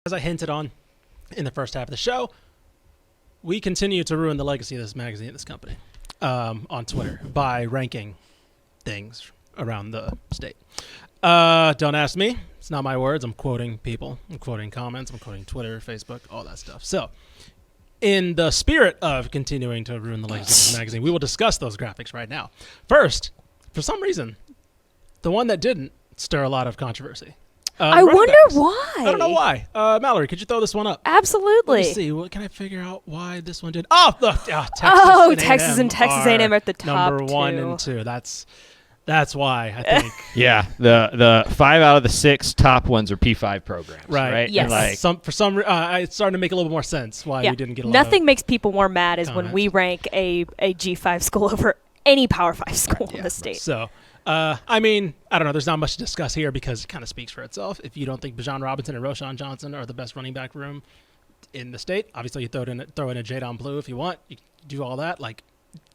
As I hinted on in the first half of the show, we continue to ruin the legacy of this magazine, this company, on Twitter by ranking things around the state. Don't ask me. It's not my words. I'm quoting people. I'm quoting comments. I'm quoting Twitter, Facebook, all that stuff. So, in the spirit of continuing to ruin the legacy of this magazine, we will discuss those graphics right now. First, for some reason, the one that didn't stir a lot of controversy. I wonder why. I don't know why. Mallory, could you throw this one up? Absolutely. Let me see. What can I figure out why this one did? Oh, look. Texas and Texas A&M are at the top number 1 and 2. That's why, I think. Yeah, the 5 out of the 6 top ones are P5 programs. Right. Yes. And For some it's starting to make a little more sense why we didn't get a lot Nothing of makes people more mad is when comments. we rank a G5 school over any Power 5 school in the state. So, I mean, I don't know. There's not much to discuss here because it kind of speaks for itself. If you don't think Bijan Robinson and Roshan Johnson are the best running back room in the state, obviously you throw in a Jadon Blue if you want. You do all that. Like,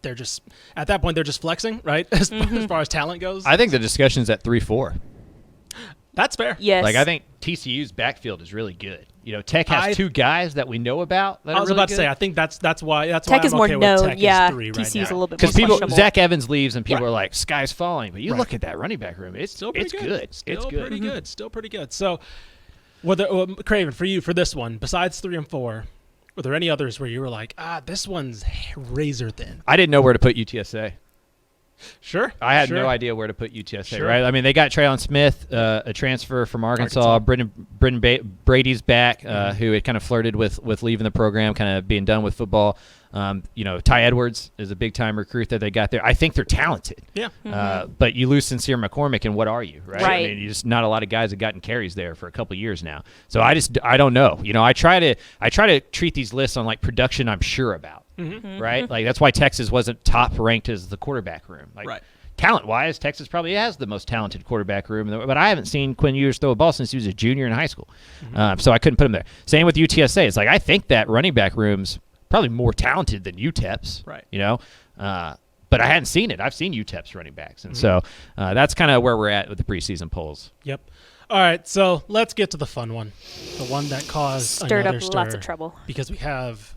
they're just at that point they're just flexing, right? As far as talent goes. I think the discussion's at 3-4. That's fair. Yes. Like, I think TCU's backfield is really good. You know, Tech has 2 guys that we know about. That I was are really about good. to say, I think that's why Tech is I'm more okay with known. Tech Yeah, is 3 right TCU's now. a little bit more Because people, questionable. Zach Evans leaves and people Right. are like, sky's falling. But you Right. look at that running back room. It's Still pretty good. Still it's good. pretty good. Still pretty good. So, Craven, for you for this one, besides 3 and 4, were there any others where you were like, this one's razor thin? I didn't know where to put UTSA. Sure. I had sure. no idea where to put UTSA, Sure. right? I mean, they got Traylon Smith, a transfer from Arkansas. Brendan Brady's back, who had kind of flirted with leaving the program, kind of being done with football. Ty Edwards is a big-time recruit that they got there. I think they're talented. Yeah. But you lose Sincere McCormick, and what are you, right? Right. I mean, just not a lot of guys have gotten carries there for a couple of years now. So I don't know. You know, I try to treat these lists on like production I'm sure about. Right? Like, that's why Texas wasn't top ranked as the quarterback room. Like, Right. talent-wise, Texas probably has the most talented quarterback room, but I haven't seen Quinn Ewers throw a ball since he was a junior in high school. So I couldn't put him there. Same with UTSA. It's like, I think that running back room's probably more talented than UTEP's. Right. You know? But I hadn't seen it. I've seen UTEP's running backs. And so that's kind of where we're at with the preseason polls. Yep. All right, so let's get to the fun one, the one that caused Stirred another up stir, lots of trouble. because we have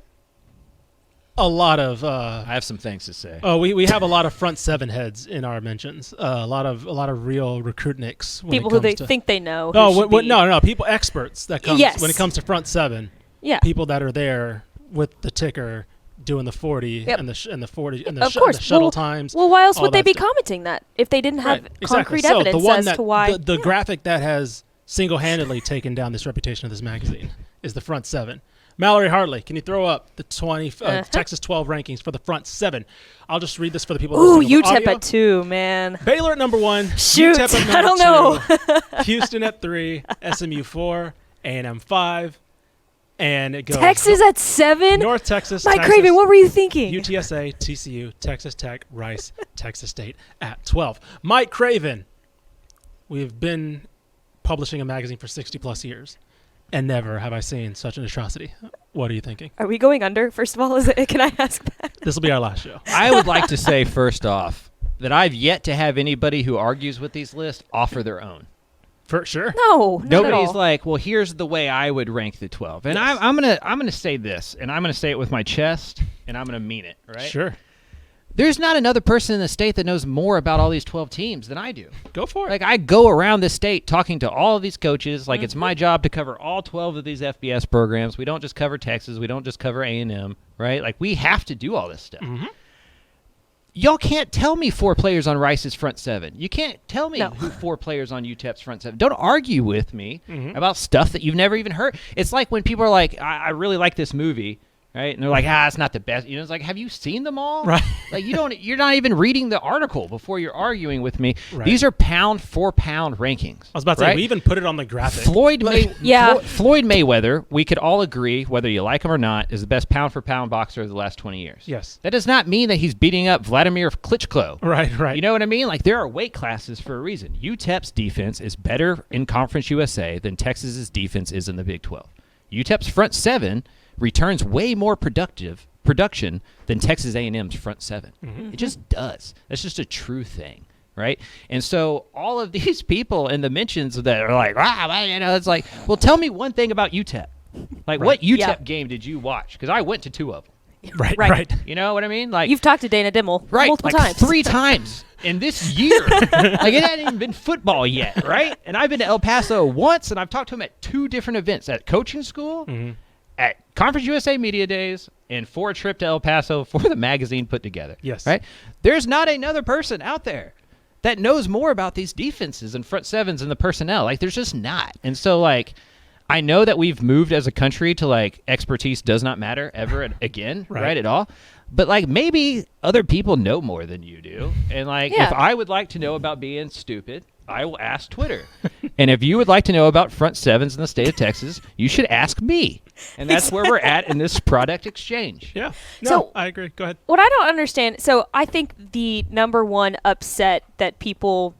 a lot of I have some things to say. we have a lot of front 7 heads in our mentions. A lot of real recruitnicks. People who they think they know. No, people experts that comes Yes. when it comes to front 7. Yeah. People that are there with the ticker doing the 40 Yep. and the 40 and Of the course. shuttle times. Well, why else all would they that be stuff. commenting that if they didn't have Right, exactly. concrete So evidence the one as that, to why? the graphic that has single-handedly taken down this reputation of this magazine is the front 7. Mallory Hartley, can you throw up the Texas 12 rankings for the front 7? I'll just read this for the people. Ooh, listening on UTEP audio. at 2, man. Baylor at number 1. Shoot, UTEP at number I don't 2, know. Houston at 3. SMU 4. A&M 5. And it goes Texas at 7? North Texas. Mike Texas, Craven, what were you thinking? UTSA, TCU, Texas Tech, Rice, Texas State at 12. Mike Craven, we've been publishing a magazine for 60-plus years, and never have I seen such an atrocity. What are you thinking? Are we going under, first of all? Can I ask that? This will be our last show. I would like to say, first off, that I've yet to have anybody who argues with these lists offer their own. For sure. No, not at Nobody's all. like, well, here's the way I would rank the 12. And Yes. I'm gonna say this, and I'm gonna say it with my chest, and I'm gonna mean it, right? Sure. There's not another person in the state that knows more about all these 12 teams than I do. Go for it. Like, I go around the state talking to all of these coaches. Like, it's my job to cover all 12 of these FBS programs. We don't just cover Texas. We don't just cover A&M, right? Like, we have to do all this stuff. Y'all can't tell me 4 players on Rice's front 7. You can't tell me who 4 players on UTEP's front 7. Don't argue with me about stuff that you've never even heard. It's like when people are like, I really like this movie, right? And they're like, it's not the best. You know, it's like, have you seen them all? Right. Like, you're not even reading the article before you're arguing with me. Right. These are pound for pound rankings. I was about to say, right? we even put it on the graphic. Floyd Yeah. Floyd Mayweather, we could all agree, whether you like him or not, is the best pound for pound boxer of the last 20 years. Yes. That does not mean that he's beating up Vladimir Klitschko. Right. You know what I mean? Like, there are weight classes for a reason. UTEP's defense is better in Conference USA than Texas's defense is in the Big 12. UTEP's front 7 returns way more production than Texas A&M's front 7. It just does. That's just a true thing. right? And so all of these people in the mentions that are like, it's like, well, tell me one thing about UTEP. Like, what UTEP game did you watch? Because I went to 2 of them. Right. You know what I mean? Like, You've talked to Dana Dimmel multiple times. 3 times in this year. Like, it hadn't even been football yet, right? And I've been to El Paso once, and I've talked to him at 2 different events, at coaching school, at Conference USA Media Days, and for a trip to El Paso for the magazine put together. Yes. Right? There's not another person out there that knows more about these defenses and front sevens and the personnel. Like, there's just not. And so, like, I know that we've moved as a country to, like, expertise does not matter ever again, right, at all. But, like, maybe other people know more than you do. And, like, if I would like to know about being stupid, I will ask Twitter. And if you would like to know about front sevens in the state of Texas, you should ask me. And that's where we're at in this product exchange. Yeah. No, So- I agree. Go ahead. What I don't understand, so I think the number one upset that people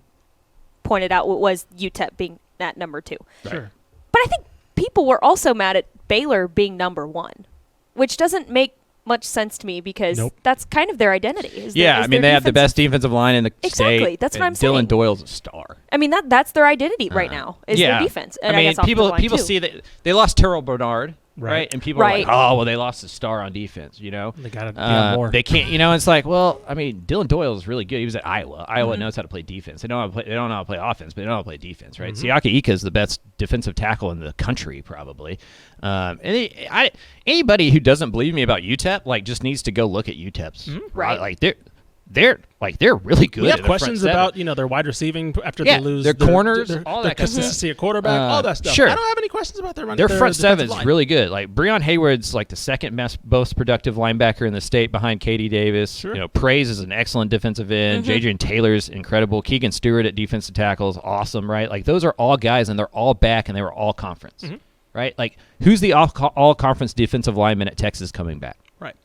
pointed out was UTEP being at number 2. Sure. But I think people were also mad at Baylor being number 1, which doesn't make much sense to me because that's kind of their identity. They have the best defensive line in the state. Exactly, that's what I'm saying. Dylan Doyle's a star. I mean, that's their identity right now is their defense. And I guess people offensive line, see that they lost Terrell Bernard, right? And people are like, oh, well, they lost a star on defense, you know? They got to get more. They can't, it's like, well, I mean, Dylan Doyle is really good. He was at Iowa. Iowa knows how to play defense. They don't know how to play offense, but they know how to play defense, right? Siaka Ika is the best defensive tackle in the country, probably. Anybody who doesn't believe me about UTEP, like, just needs to go look at UTEP's. Right. Like, they're really good. We have questions about their wide receiving after they lose their corners, all their that kind of consistency at quarterback, all that stuff. Sure. I don't have any questions about their Their front seven defensive is line. really good. Like, Breon Hayward's like the second most productive linebacker in the state behind Katie Davis. Sure. Praise is an excellent defensive end. Jadrian Taylor's incredible. Keegan Stewart at defensive tackles, awesome, right? Like, those are all guys, and they're all back, and they were all conference, right? Like, who's the all-conference defensive lineman at Texas coming back? Right.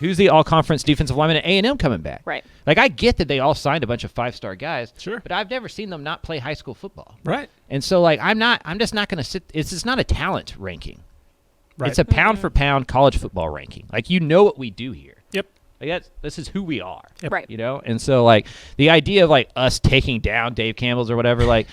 Who's the all-conference defensive lineman at A&M coming back? Right. Like, I get that they all signed a bunch of 5-star guys. Sure. But I've never seen them not play high school football. Right. And so, like, I'm just not going to sit. It's just not a talent ranking. Right. It's a pound-for-pound college football ranking. Like, what we do here. Yep. Like, this is who we are. Yep. Right. And so, like, the idea of, like, us taking down Dave Campbell's or whatever, like,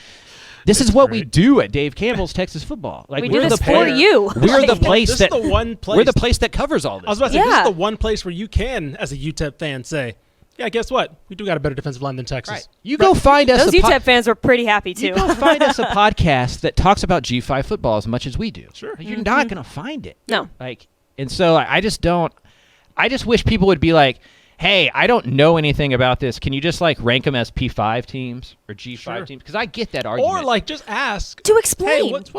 this is what we do at Dave Campbell's Texas football. Like, we we're do this the for you. We're the place This is the one place. We're the place that covers all this. I was about to say, this Yeah. is the one place where you can, as a UTEP fan, say, yeah, guess what? We do got a better defensive line than Texas. Right. You go find us Those UTEP fans were pretty happy too. You go find us a podcast that talks about G5 football as much as we do. Sure. Like, you're not going to find it. No. Like, and so I just wish people would be like, hey, I don't know anything about this. Can you just, like, rank them as P5 teams or G5 teams? Because I get that argument. Or, like, just ask. To explain. Hey,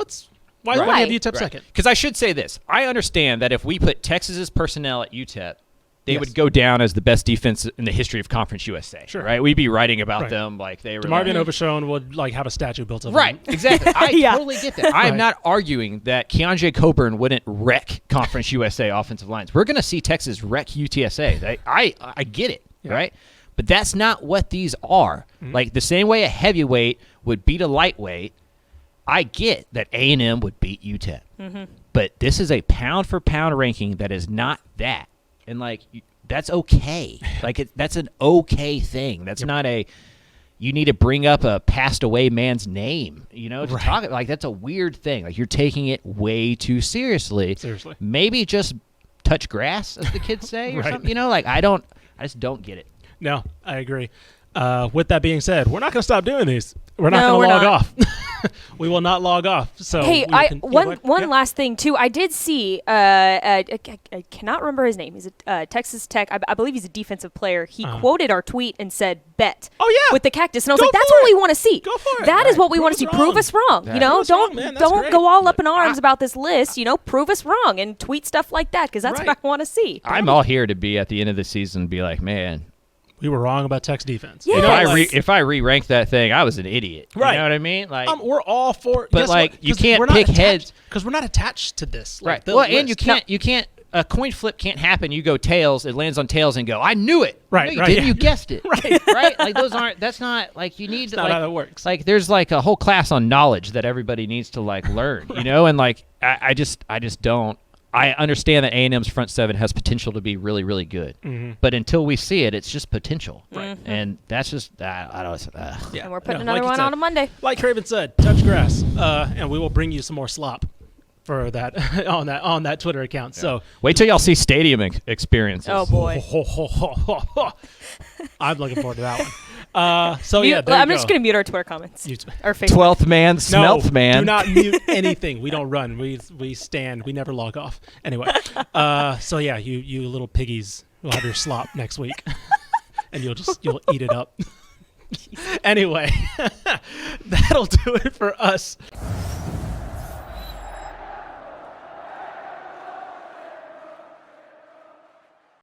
why do you have UTEP second? Because I should say this. I understand that if we put Texas's personnel at UTEP, they would go down as the best defense in the history of Conference USA. Sure. Right? We'd be writing about them like they were. DeMarvion Overshone would, like, have a statue built of him. Right, exactly. I Yeah. totally get that. I am not arguing that Keonjay Coburn wouldn't wreck Conference USA offensive lines. We're going to see Texas wreck UTSA. I get it, right? But that's not what these are. Like, the same way a heavyweight would beat a lightweight, I get that A&M would beat UTEP. But this is a pound-for-pound ranking that is not that. And, like, that's okay. Like, that's an okay thing. That's not you need to bring up a passed-away man's name, to talk. Like, that's a weird thing. Like, you're taking it way too seriously. Seriously. Maybe just touch grass, as the kids say, or something. Like, I just don't get it. No, I agree. With that being said, we're not going to stop doing these. We're not No, going to we're log not. off. We will not log off. So Hey, one last thing too. I did see. I cannot remember his name. He's a Texas Tech. I believe he's a defensive player. He quoted our tweet and said, "Bet." Oh, yeah. With the cactus, and I was Go like, "That's for what it. we want to see. Go for it. That is Right. what we want to see. Prove us Prove us wrong. Yeah. You know, Prove us wrong, man. That's don't great. go all up in arms about this list. Prove us wrong and tweet stuff like that because that's Right. what I want to see. I'm all here to be at the end of the season and be like, man, we were wrong about Tech's defense. Yes. if I re-ranked that thing, I was an idiot. Right. You know what I mean? Like, We're all for. But, guess like, what? you 'Cause can't we're not pick attached- heads. because we're not attached to this. right. Like, the Well, and list. you can't. A coin flip can't happen. You go tails, it lands on tails, and go, I knew it. Right, No, you right, didn't. yeah. You guessed it. Right. Right. Like, that's not like you need. It's to, not like, how that works. Like, there's like a whole class on knowledge that everybody needs to, like, learn. And like I just don't. I understand that A&M's front seven has potential to be really, really good. Mm-hmm. But until we see it, it's just potential. Right. And that's just, I don't Yeah. And we're putting No, another like you one said- on a Monday. Like Craven said, touch grass, and we will bring you some more slop for that on that Twitter account. So Wait till y'all see stadium experiences. Oh boy. I'm looking forward to that one. So Mute- yeah, there I'm you just go. gonna mute our Twitter comments. You- Our Facebook. 12th man, smelt no, man. do not mute anything. We don't run. We stand. We never log off. Anyway, so yeah, you little piggies will have your slop next week, and you'll eat it up. Anyway, that'll do it for us.